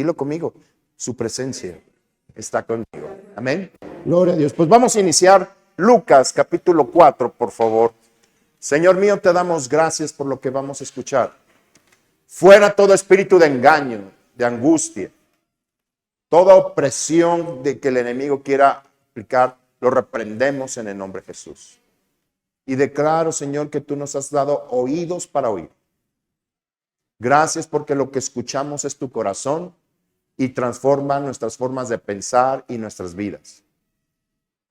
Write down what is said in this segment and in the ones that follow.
Dilo conmigo, su presencia está conmigo. Amén. Gloria a Dios. Pues vamos a iniciar Lucas capítulo 4, por favor. Señor mío, te damos gracias por lo que vamos a escuchar. Fuera todo espíritu de engaño, de angustia, toda opresión de que el enemigo quiera aplicar, lo reprendemos en el nombre de Jesús. Y declaro, Señor, que tú nos has dado oídos para oír. Gracias porque lo que escuchamos es tu corazón y transforma nuestras formas de pensar y nuestras vidas.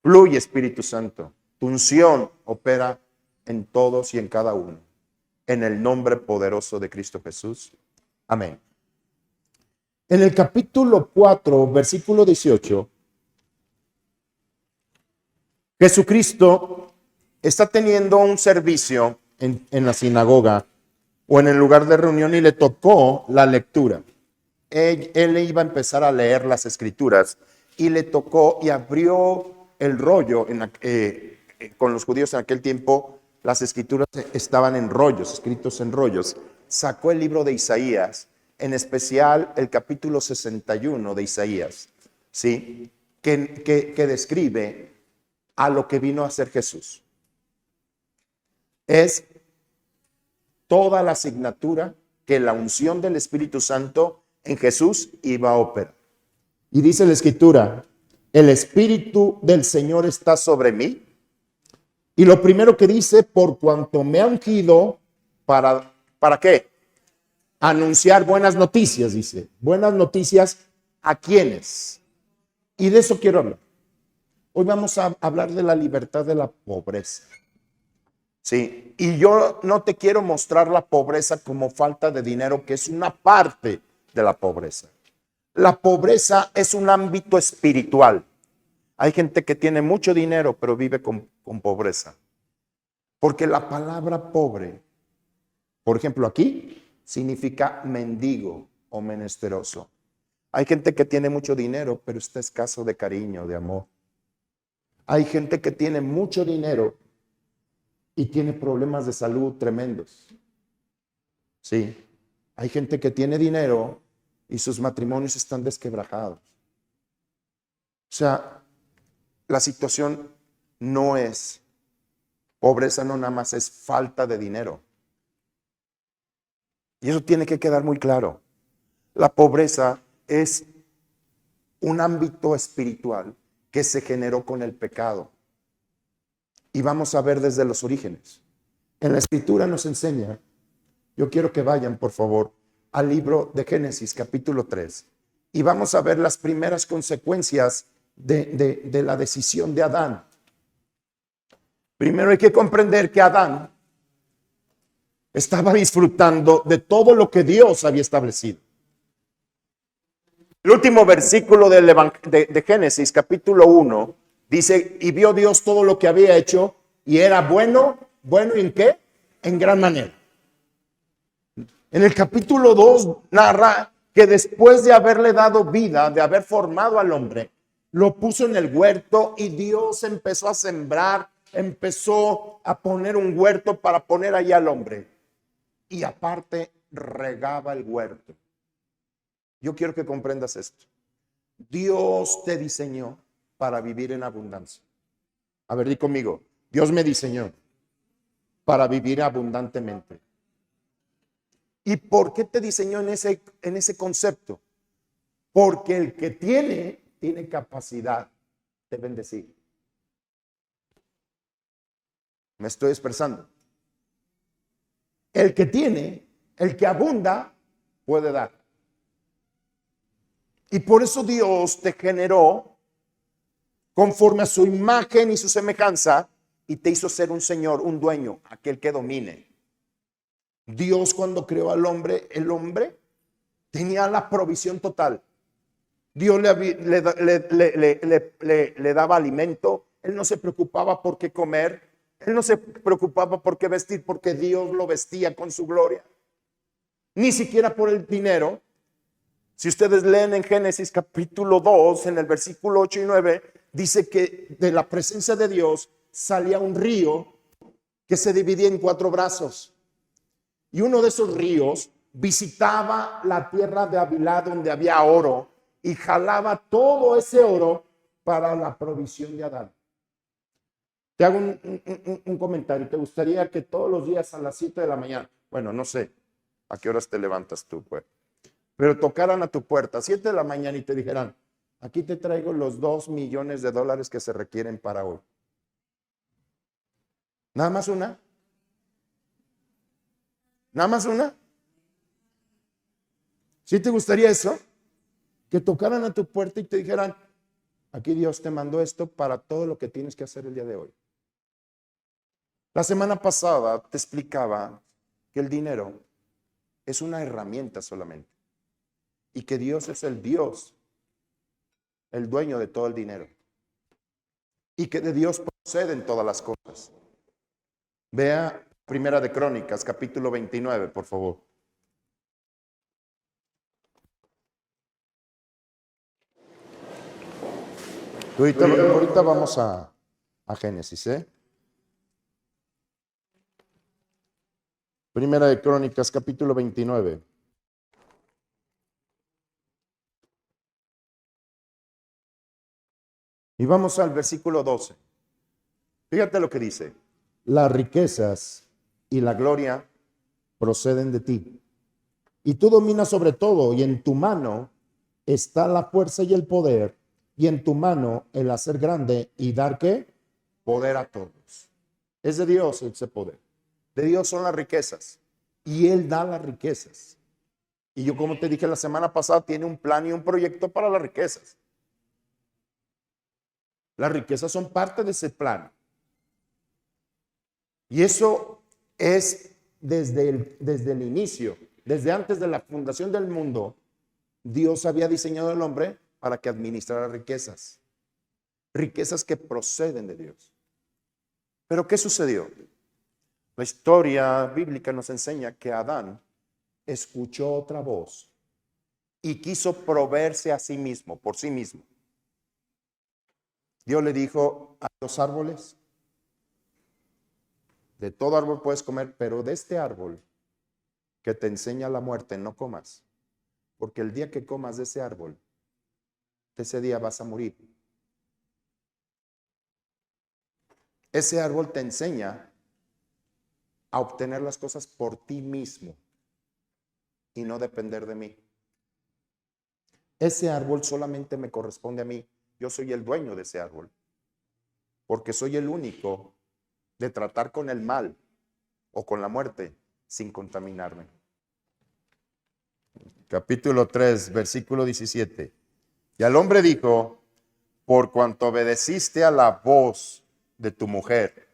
Fluye, Espíritu Santo. Tu unción opera en todos y en cada uno. En el nombre poderoso de Cristo Jesús. Amén. En el capítulo 4, versículo 18, Jesucristo está teniendo un servicio en la sinagoga o en el lugar de reunión y le tocó la lectura. Él iba a empezar a leer las escrituras y le tocó y abrió el rollo. Con los judíos en aquel tiempo las escrituras estaban en rollos, escritos en rollos. Sacó el libro de Isaías, en especial el capítulo 61 de Isaías, ¿sí? que describe a lo que vino a hacer Jesús. Es toda la asignatura que la unción del Espíritu Santo en Jesús iba a operar. Y dice la Escritura, el Espíritu del Señor está sobre mí. Y lo primero que dice, por cuanto me ha ungido, ¿para qué? Anunciar buenas noticias, dice. Buenas noticias, ¿a quiénes? Y de eso quiero hablar. Hoy vamos a hablar de la libertad de la pobreza. Sí, y yo no te quiero mostrar la pobreza como falta de dinero, que es una parte de la pobreza. La pobreza es un ámbito espiritual. Hay gente que tiene mucho dinero, pero vive con pobreza. Porque la palabra pobre, por ejemplo, aquí, significa mendigo o menesteroso. Hay gente que tiene mucho dinero, pero está escaso de cariño, de amor. Hay gente que tiene mucho dinero y tiene problemas de salud tremendos. Sí, hay gente que tiene dinero y sus matrimonios están desquebrajados. O sea, la situación no es pobreza, no nada más es falta de dinero. Y eso tiene que quedar muy claro. La pobreza es un ámbito espiritual que se generó con el pecado. Y vamos a ver desde los orígenes. En la Escritura nos enseña, yo quiero que vayan por favor al libro de Génesis capítulo 3 y vamos a ver las primeras consecuencias de la decisión de Adán. Primero hay que comprender que Adán estaba disfrutando de todo lo que Dios había establecido. El último versículo de Génesis capítulo 1 dice, y vio Dios todo lo que había hecho y era bueno, ¿bueno en qué? En gran manera. En el capítulo 2 narra que después de haberle dado vida, de haber formado al hombre, lo puso en el huerto y Dios empezó a sembrar, empezó a poner un huerto para poner ahí al hombre. Y aparte regaba el huerto. Yo quiero que comprendas esto. Dios te diseñó para vivir en abundancia. A ver, di conmigo. Dios me diseñó para vivir abundantemente. ¿Y por qué te diseñó en ese concepto? Porque el que tiene capacidad de bendecir. Me estoy expresando. El que abunda, puede dar. Y por eso Dios te generó conforme a su imagen y su semejanza y te hizo ser un señor, un dueño, aquel que domine. Dios cuando creó al hombre, el hombre tenía la provisión total. Dios le daba alimento. Él no se preocupaba por qué comer. Él no se preocupaba por qué vestir, porque Dios lo vestía con su gloria. Ni siquiera por el dinero. Si ustedes leen en Génesis capítulo 2, en el versículo 8 y 9, dice que de la presencia de Dios salía un río que se dividía en 4 brazos. Y uno de esos ríos visitaba la tierra de Havilá donde había oro y jalaba todo ese oro para la provisión de Adán. Te hago un comentario. ¿Te gustaría que todos los días a las 7 de la mañana, bueno, no sé a qué horas te levantas tú, pues, pero tocaran a tu puerta a 7 de la mañana y te dijeran, aquí te traigo los 2 millones de dólares que se requieren para hoy? ¿Nada más una? ¿Nada más una? ¿Sí te gustaría eso? Que tocaran a tu puerta y te dijeran, aquí Dios te mandó esto para todo lo que tienes que hacer el día de hoy. La semana pasada te explicaba que el dinero es una herramienta solamente y que Dios es el Dios, el dueño de todo el dinero y que de Dios proceden todas las cosas. Vea Primera de Crónicas, capítulo 29, por favor. Ahorita vamos a Génesis, ¿eh? Primera de Crónicas, capítulo 29. Y vamos al versículo 12. Fíjate lo que dice. Las riquezas y la gloria proceden de ti. Y tú dominas sobre todo, y en tu mano está la fuerza y el poder, y en tu mano el hacer grande y dar ¿qué? Poder a todos. Es de Dios ese poder. De Dios son las riquezas. Y Él da las riquezas. Y yo, como te dije la semana pasada, tiene un plan y un proyecto para las riquezas. Las riquezas son parte de ese plan. Y eso es desde el inicio, desde antes de la fundación del mundo, Dios había diseñado al hombre para que administrara riquezas. Riquezas que proceden de Dios. Pero ¿qué sucedió? La historia bíblica nos enseña que Adán escuchó otra voz y quiso proveerse a sí mismo, por sí mismo. Dios le dijo a los árboles, de todo árbol puedes comer, pero de este árbol que te enseña la muerte no comas, porque el día que comas de ese árbol, ese día vas a morir. Ese árbol te enseña a obtener las cosas por ti mismo y no depender de mí. Ese árbol solamente me corresponde a mí. Yo soy el dueño de ese árbol, porque soy el único de tratar con el mal o con la muerte sin contaminarme. Capítulo 3, versículo 17. Y al hombre dijo, por cuanto obedeciste a la voz de tu mujer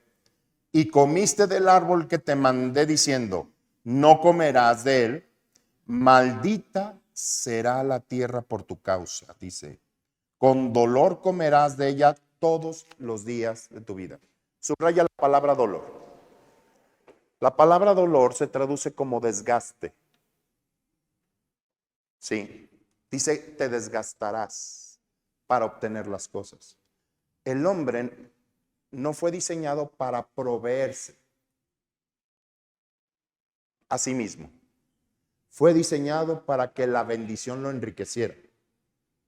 y comiste del árbol que te mandé diciendo, no comerás de él, maldita será la tierra por tu causa, dice. Con dolor comerás de ella todos los días de tu vida. Subraya la palabra dolor. La palabra dolor se traduce como desgaste. Sí, dice, te desgastarás para obtener las cosas. El hombre no fue diseñado para proveerse a sí mismo. Fue diseñado para que la bendición lo enriqueciera.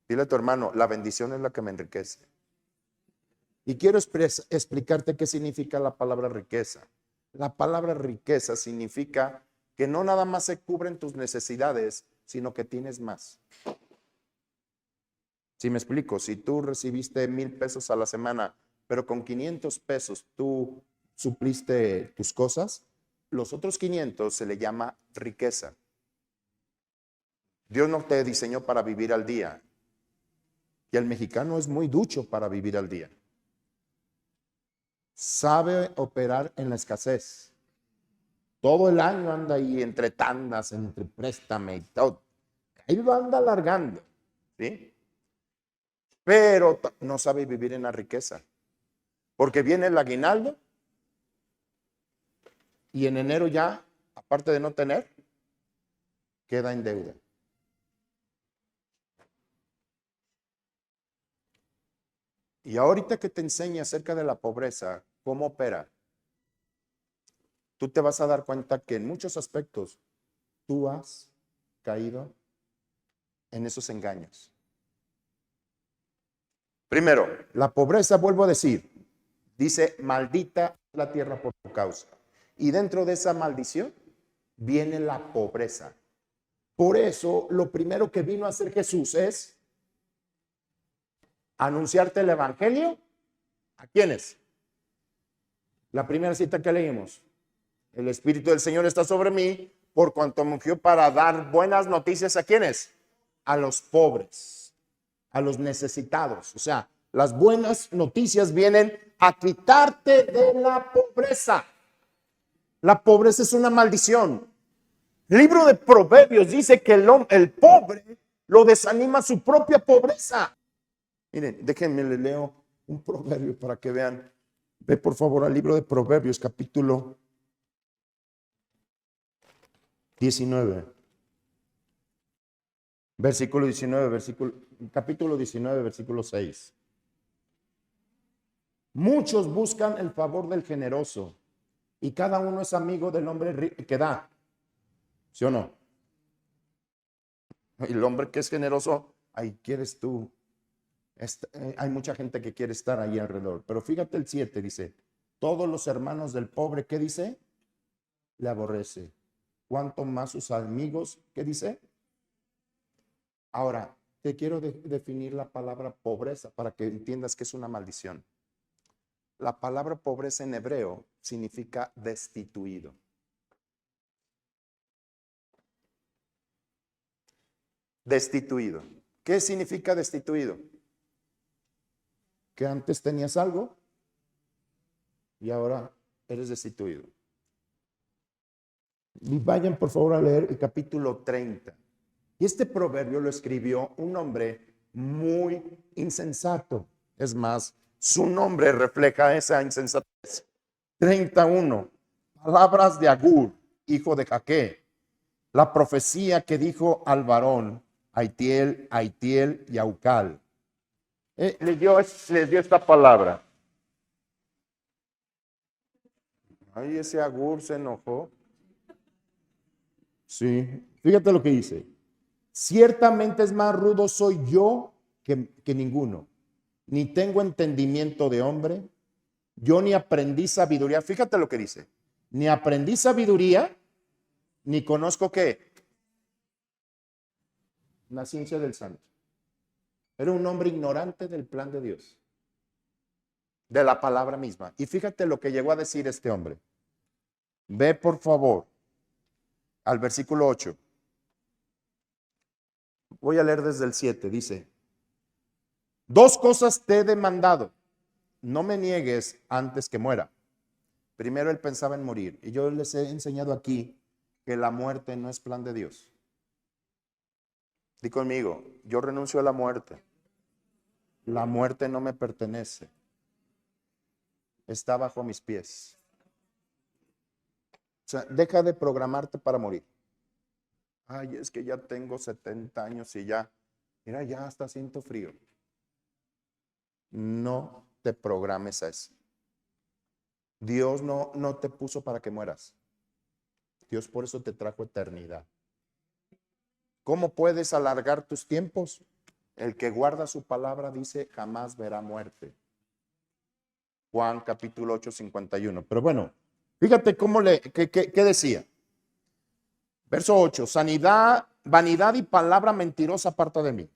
Dile a tu hermano, la bendición es la que me enriquece. Y quiero explicarte qué significa la palabra riqueza. La palabra riqueza significa que no nada más se cubren tus necesidades, sino que tienes más. Si me explico, si tú recibiste 1,000 pesos a la semana, pero con 500 pesos tú supliste tus cosas, los otros 500 se le llama riqueza. Dios no te diseñó para vivir al día. Y el mexicano es muy ducho para vivir al día. Sabe operar en la escasez. Todo el año anda ahí entre tandas, entre préstame y todo. Ahí lo anda alargando, ¿sí? Pero no sabe vivir en la riqueza. Porque viene el aguinaldo y en enero ya, aparte de no tener, queda en deuda. Y ahorita que te enseñe acerca de la pobreza, cómo opera, tú te vas a dar cuenta que en muchos aspectos tú has caído en esos engaños? Primero, la pobreza, vuelvo a decir, dice, maldita la tierra por tu causa. Y dentro de esa maldición viene la pobreza. Por eso, lo primero que vino a hacer Jesús es anunciarte el evangelio. ¿A quiénes? La primera cita que leímos. El Espíritu del Señor está sobre mí, por cuanto me ungió para dar buenas noticias. ¿A quiénes? A los pobres, a los necesitados. O sea, las buenas noticias vienen a quitarte de la pobreza. La pobreza es una maldición. El libro de Proverbios dice que el pobre lo desanima su propia pobreza. Miren, déjenme le leo un proverbio para que vean. Ve por favor al libro de Proverbios, capítulo 19. Versículo 19, capítulo 19, versículo 6. Muchos buscan el favor del generoso y cada uno es amigo del hombre que da. ¿Sí o no? El hombre que es generoso, ahí quieres tú. Hay mucha gente que quiere estar ahí alrededor. Pero fíjate el 7, dice, todos los hermanos del pobre, ¿qué dice? Le aborrece. ¿Cuánto más sus amigos? ¿Qué dice? Ahora, te quiero definir la palabra pobreza para que entiendas que es una maldición. La palabra pobreza en hebreo significa destituido. Destituido. ¿Qué significa destituido? Que antes tenías algo y ahora eres destituido. Y vayan por favor a leer el capítulo 30. Y este proverbio lo escribió un hombre muy insensato. Es más, su nombre refleja esa insensatez. 31. Palabras de Agur, hijo de Jaque. La profecía que dijo al varón Aitiel, Aitiel y Aucal. Les dio esta palabra. Ay, ese Agur se enojó. Sí, fíjate lo que dice. Ciertamente es más rudo soy yo que ninguno. Ni tengo entendimiento de hombre. Yo ni aprendí sabiduría. Fíjate lo que dice. Ni aprendí sabiduría, ni conozco qué. La ciencia del santo. Era un hombre ignorante del plan de Dios. De la palabra misma. Y fíjate lo que llegó a decir este hombre. Ve por favor al versículo 8. Voy a leer desde el 7. Dice, dos cosas te he demandado. No me niegues antes que muera. Primero él pensaba en morir. Y yo les he enseñado aquí que la muerte no es plan de Dios. Di conmigo, yo renuncio a la muerte. La muerte no me pertenece. Está bajo mis pies. O sea, deja de programarte para morir. Ay, es que ya tengo 70 años y ya, mira, ya está haciendo frío. No te programes a eso. Dios no te puso para que mueras. Dios por eso te trajo eternidad. ¿Cómo puedes alargar tus tiempos? El que guarda su palabra dice jamás verá muerte. Juan capítulo 8, 51. Pero bueno, fíjate qué decía. Verso 8, sanidad, vanidad y palabra mentirosa aparta de mí.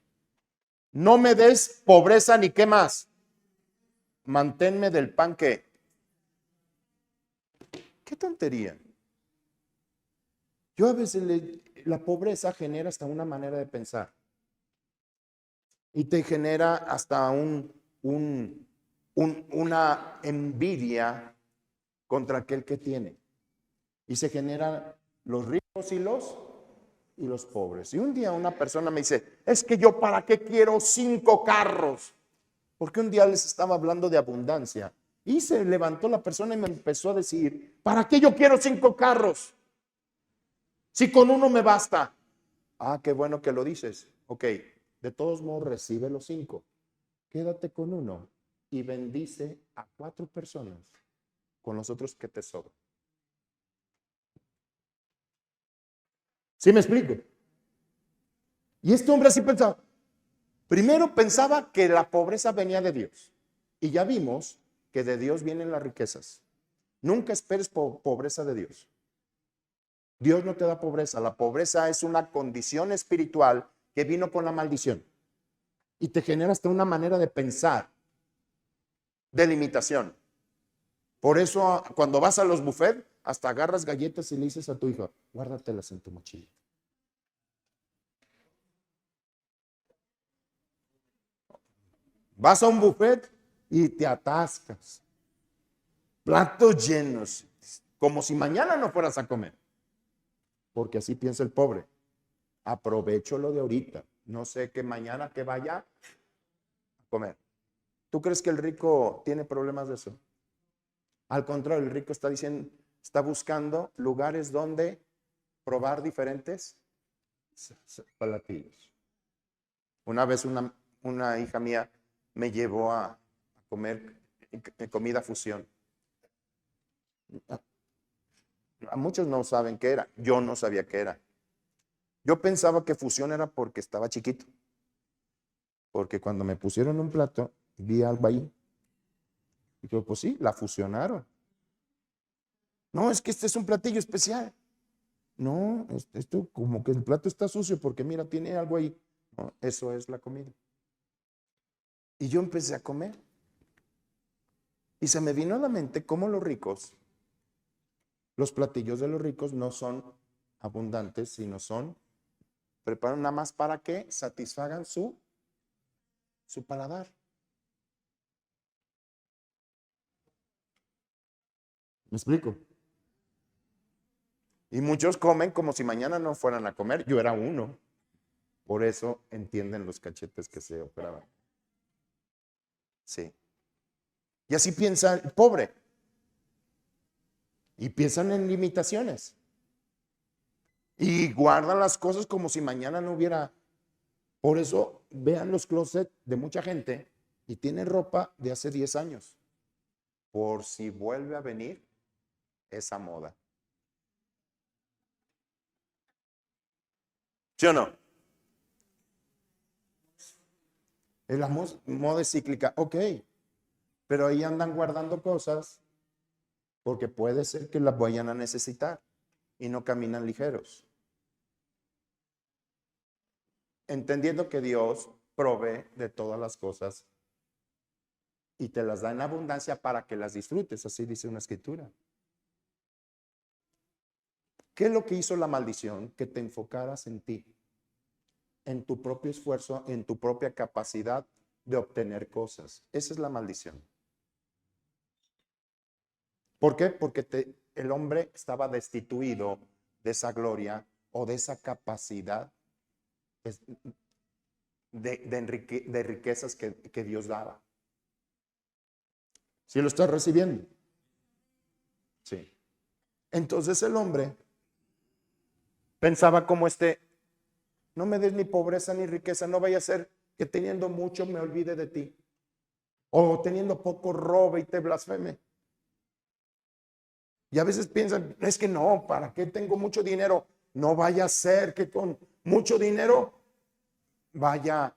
No me des pobreza ni qué más. Manténme del pan que. Qué tontería. Yo a veces la pobreza genera hasta una manera de pensar. Y te genera hasta una envidia contra aquel que tiene. Y se generan los ricos y los pobres. Y un día una persona me dice, es que yo para qué quiero 5 carros. Porque un día les estaba hablando de abundancia. Y se levantó la persona y me empezó a decir, ¿para qué yo quiero 5 carros? Si con uno me basta. Ah, qué bueno que lo dices. Ok, de todos modos recibe los 5. Quédate con uno y bendice a 4 personas con los otros que te sobran. ¿Sí me explico? Y este hombre así pensaba. Primero pensaba que la pobreza venía de Dios. Y ya vimos que de Dios vienen las riquezas. Nunca esperes pobreza de Dios. Dios no te da pobreza. La pobreza es una condición espiritual que vino con la maldición. Y te genera hasta una manera de pensar, de limitación. Por eso cuando vas a los buffets, hasta agarras galletas y le dices a tu hijo, guárdatelas en tu mochila. Vas a un buffet y te atascas. Platos llenos, como si mañana no fueras a comer. Porque así piensa el pobre. Aprovecho lo de ahorita. No sé que mañana que vaya a comer. ¿Tú crees que el rico tiene problemas de eso? Al contrario, el rico está diciendo, está buscando lugares donde probar diferentes platillos. Una vez una hija mía me llevó a comer comida fusión. A muchos no saben qué era. Yo no sabía qué era. Yo pensaba que fusión era porque estaba chiquito. Porque cuando me pusieron un plato, vi algo ahí. Y yo, pues sí, la fusionaron. No, es que este es un platillo especial. No, esto como que el plato está sucio porque mira, tiene algo ahí. No, eso es la comida. Y yo empecé a comer. Y se me vino a la mente cómo los platillos de los ricos no son abundantes, sino preparan nada más para que satisfagan su paladar. ¿Me explico? Y muchos comen como si mañana no fueran a comer. Yo era uno. Por eso entienden los cachetes que se operaban. Sí. Y así piensa el pobre. Y piensan en limitaciones. Y guardan las cosas como si mañana no hubiera. Por eso vean los closets de mucha gente y tiene ropa de hace 10 años. Por si vuelve a venir esa moda. ¿Sí o no? La moda es cíclica, ok, pero ahí andan guardando cosas porque puede ser que las vayan a necesitar y no caminan ligeros. Entendiendo que Dios provee de todas las cosas y te las da en abundancia para que las disfrutes, así dice una escritura. ¿Qué es lo que hizo la maldición? Que te enfocaras en ti, en tu propio esfuerzo, en tu propia capacidad de obtener cosas. Esa es la maldición. ¿Por qué? Porque el hombre estaba destituido de esa gloria o de esa capacidad de riquezas que Dios daba. ¿Sí lo estás recibiendo? Sí. Entonces el hombre pensaba como no me des ni pobreza ni riqueza, no vaya a ser que teniendo mucho me olvide de ti. O teniendo poco robe y te blasfeme. Y a veces piensan, es que no, ¿para qué tengo mucho dinero? No vaya a ser que con mucho dinero vaya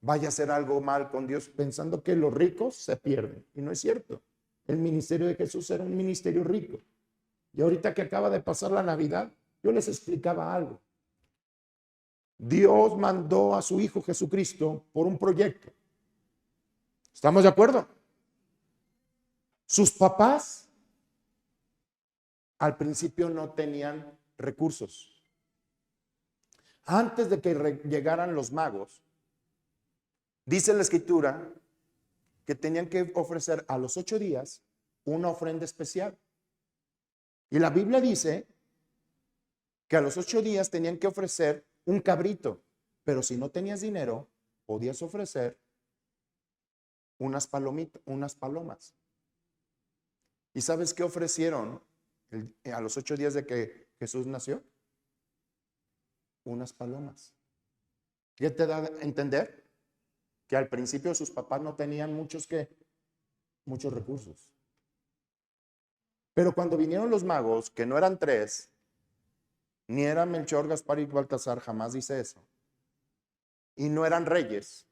a hacer algo mal con Dios, pensando que los ricos se pierden. Y no es cierto. El ministerio de Jesús era un ministerio rico. Y ahorita que acaba de pasar la Navidad, yo les explicaba algo. Dios mandó a su Hijo Jesucristo por un proyecto. ¿Estamos de acuerdo? Sus papás al principio no tenían recursos. Antes de que llegaran los magos, dice la escritura que tenían que ofrecer a los 8 días una ofrenda especial. Y la Biblia dice que a los 8 días tenían que ofrecer un cabrito, pero si no tenías dinero, podías ofrecer unas palomas. ¿Y sabes qué ofrecieron a los 8 días de que Jesús nació? Unas palomas. ¿Qué te da a entender? Que al principio sus papás no tenían muchos recursos. Pero cuando vinieron los magos, que no eran 3, Ni era Melchor, Gaspar y Baltasar, jamás dice eso. Y no eran reyes,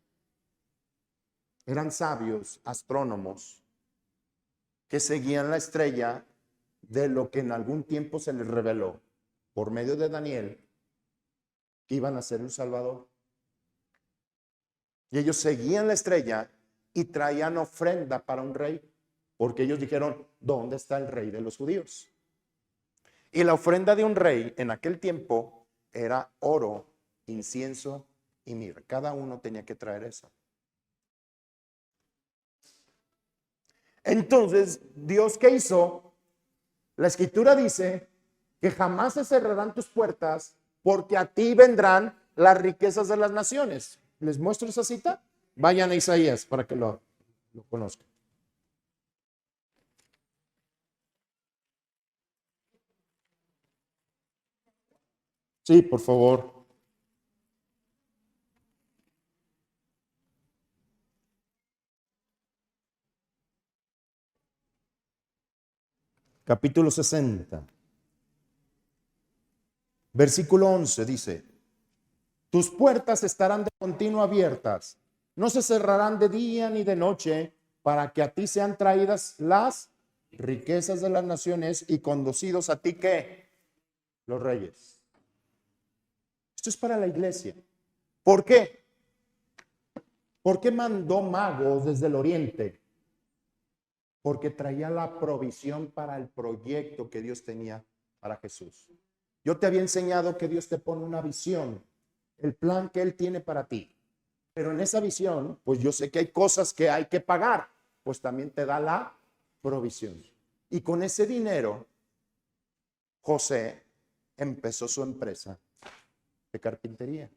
eran sabios, astrónomos, que seguían la estrella de lo que en algún tiempo se les reveló por medio de Daniel, que iban a ser un Salvador. Y ellos seguían la estrella y traían ofrenda para un rey, porque ellos dijeron, ¿dónde está el rey de los judíos? Y la ofrenda de un rey en aquel tiempo era oro, incienso y mirra. Cada uno tenía que traer eso. Entonces, ¿Dios qué hizo? La escritura dice que jamás se cerrarán tus puertas porque a ti vendrán las riquezas de las naciones. ¿Les muestro esa cita? Vayan a Isaías para que lo conozcan. Sí, por favor. Capítulo 60. Versículo 11 dice, tus puertas estarán de continuo abiertas, no se cerrarán de día ni de noche, para que a ti sean traídas las riquezas de las naciones y conducidos a ti, ¿qué? Los reyes. Esto es para la iglesia. ¿Por qué? ¿Por qué mandó magos desde el oriente? Porque traía la provisión para el proyecto que Dios tenía para Jesús. Yo te había enseñado que Dios te pone una visión, el plan que Él tiene para ti. Pero en esa visión, pues yo sé que hay cosas que hay que pagar, pues también te da la provisión. Y con ese dinero, José empezó su empresa de carpintería.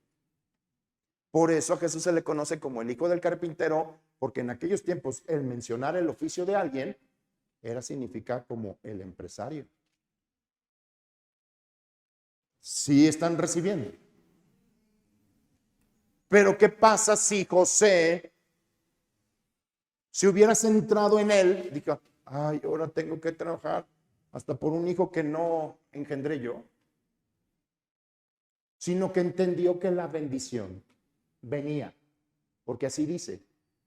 Por eso a Jesús se le conoce como el hijo del carpintero, porque en aquellos tiempos el mencionar el oficio de alguien era significar como el empresario. Sí están recibiendo. Pero ¿qué pasa si José se hubiera centrado en él? Dijo, ay, ahora tengo que trabajar hasta por un hijo que no engendré yo. Sino que entendió que la bendición venía. Porque así dice,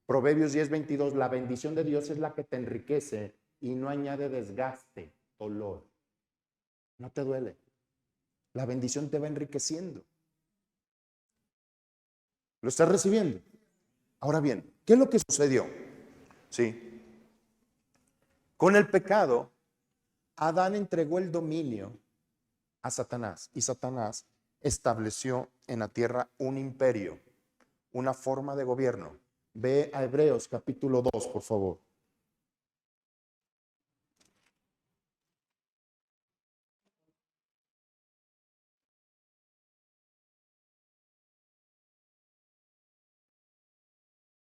Proverbios 10:22, la bendición de Dios es la que te enriquece y no añade desgaste, dolor. No te duele. La bendición te va enriqueciendo. ¿Lo estás recibiendo? Ahora bien, ¿qué es lo que sucedió? Sí. Con el pecado, Adán entregó el dominio a Satanás y Satanás estableció en la tierra un imperio, una forma de gobierno. Ve a Hebreos capítulo 2, por favor.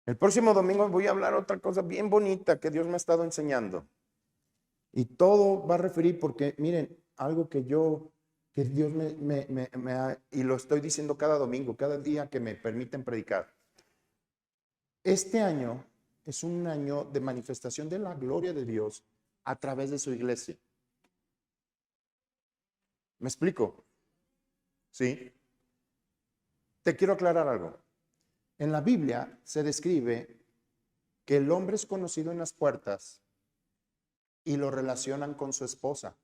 El próximo domingo voy a hablar otra cosa bien bonita que Dios me ha estado enseñando. Y todo va a referir porque, miren, algo que Dios me ha, y lo estoy diciendo cada domingo, cada día que me permiten predicar. Este año es un año de manifestación de la gloria de Dios a través de su iglesia. ¿Me explico? ¿Sí? Te quiero aclarar algo. En la Biblia se describe que el hombre es conocido en las puertas y lo relacionan con su esposa.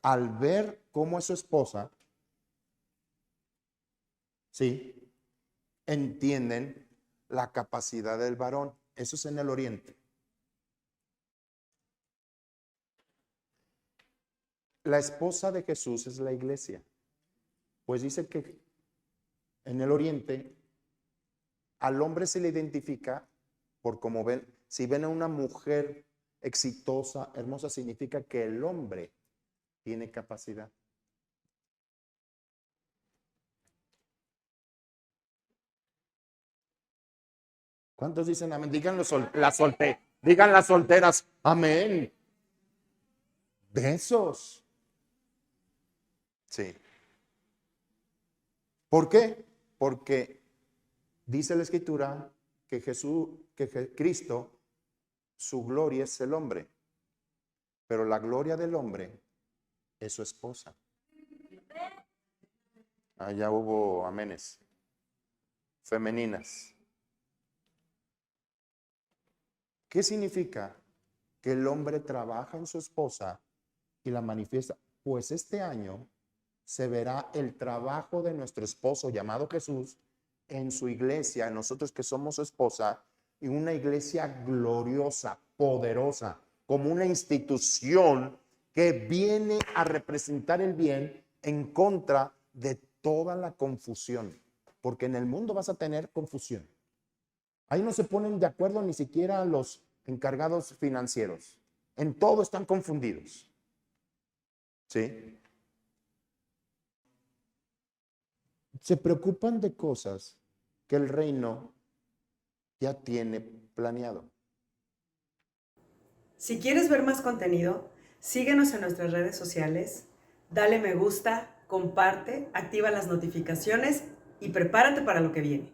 Al ver cómo es su esposa, ¿sí? Entienden la capacidad del varón. Eso es en el oriente. La esposa de Jesús es la iglesia. Pues dice que en el oriente al hombre se le identifica por cómo ven. Si ven a una mujer exitosa, hermosa, significa que el hombre tiene capacidad. ¿Cuántos dicen amén? Digan digan las solteras, amén. Besos. Sí. ¿Por qué? Porque dice la escritura que Cristo, su gloria es el hombre. Pero la gloria del hombre es su esposa. Allá hubo amenes femeninas. ¿Qué significa? Que el hombre trabaja en su esposa y la manifiesta. Pues este año se verá el trabajo de nuestro esposo llamado Jesús en su iglesia, nosotros que somos su esposa, y una iglesia gloriosa, poderosa, como una institución que viene a representar el bien en contra de toda la confusión, porque en el mundo vas a tener confusión. Ahí no se ponen de acuerdo ni siquiera los encargados financieros. En todo están confundidos. ¿Sí? Se preocupan de cosas que el reino ya tiene planeado. Si quieres ver más contenido, síguenos en nuestras redes sociales, dale me gusta, comparte, activa las notificaciones y prepárate para lo que viene.